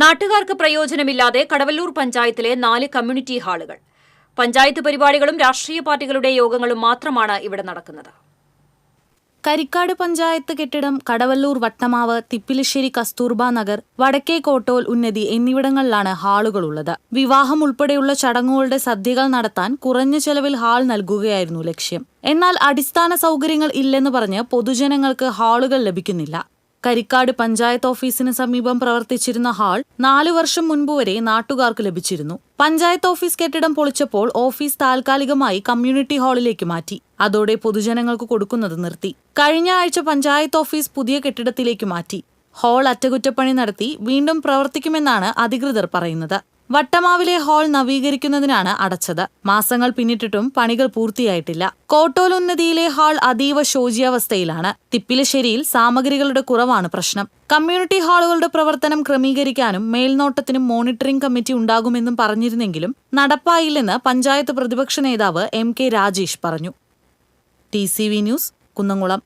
നാട്ടുകാർക്ക് പ്രയോജനമില്ലാതെ കടവല്ലൂർ പഞ്ചായത്തിലെ 4 കമ്മ്യൂണിറ്റി ഹാളുകൾ. പഞ്ചായത്ത് പരിപാടികളും രാഷ്ട്രീയ പാർട്ടികളുടെ യോഗങ്ങളും മാത്രമാണ് ഇവിടെ നടക്കുന്നത്. കരിക്കാട് പഞ്ചായത്ത് കെട്ടിടം, കടവല്ലൂർ വട്ടമാവ്, തിപ്പിലിശ്ശേരി കസ്തൂർബ നഗർ, വടക്കേ കോട്ടോൽ ഉന്നതി എന്നിവിടങ്ങളിലാണ് ഹാളുകളുള്ളത്. വിവാഹം ഉൾപ്പെടെയുള്ള ചടങ്ങുകളുടെ സദ്യകൾ നടത്താൻ കുറഞ്ഞ ചെലവിൽ ഹാൾ നൽകുകയായിരുന്നു ലക്ഷ്യം. എന്നാൽ അടിസ്ഥാന സൗകര്യങ്ങൾ ഇല്ലെന്ന് പറഞ്ഞ് പൊതുജനങ്ങൾക്ക് ഹാളുകൾ ലഭിക്കുന്നില്ല. കരിക്കാട് പഞ്ചായത്ത് ഓഫീസിന് സമീപം പ്രവർത്തിച്ചിരുന്ന ഹാൾ 4 വർഷം മുൻപ് വരെ നാട്ടുകാർക്ക് ലഭിച്ചിരുന്നു. പഞ്ചായത്ത് ഓഫീസ് കെട്ടിടം പൊളിച്ചപ്പോൾ ഓഫീസ് താൽക്കാലികമായി കമ്മ്യൂണിറ്റി ഹാളിലേക്ക് മാറ്റി. അതോടെ പൊതുജനങ്ങൾക്ക് കൊടുക്കുന്നത് നിർത്തി. കഴിഞ്ഞ ആഴ്ച പഞ്ചായത്ത് ഓഫീസ് പുതിയ കെട്ടിടത്തിലേക്ക് മാറ്റി. ഹാൾ അറ്റകുറ്റപ്പണി നടത്തി വീണ്ടും പ്രവർത്തിക്കുമെന്നാണ് അധികൃതർ പറയുന്നത്. വട്ടമാവിലെ ഹാൾ നവീകരിക്കുന്നതിനാണ് അടച്ചത്. മാസങ്ങൾ പിന്നിട്ടിട്ടും പണികൾ പൂർത്തിയായിട്ടില്ല. കോട്ടോൽ ഉന്നതിയിലെ ഹാൾ അതീവ ശോച്യാവസ്ഥയിലാണ്. തിപ്പിലിശ്ശേരിയിൽ സാമഗ്രികളുടെ കുറവാണ് പ്രശ്നം. കമ്മ്യൂണിറ്റി ഹാളുകളുടെ പ്രവർത്തനം ക്രമീകരിക്കാനും മേൽനോട്ടത്തിനും മോണിറ്ററിംഗ് കമ്മിറ്റി ഉണ്ടാകുമെന്നും പറഞ്ഞിരുന്നെങ്കിലും നടപ്പായില്ലെന്ന് പഞ്ചായത്ത് പ്രതിപക്ഷ നേതാവ് MK രാജേഷ് പറഞ്ഞു. TCV news, Kunnamkulam.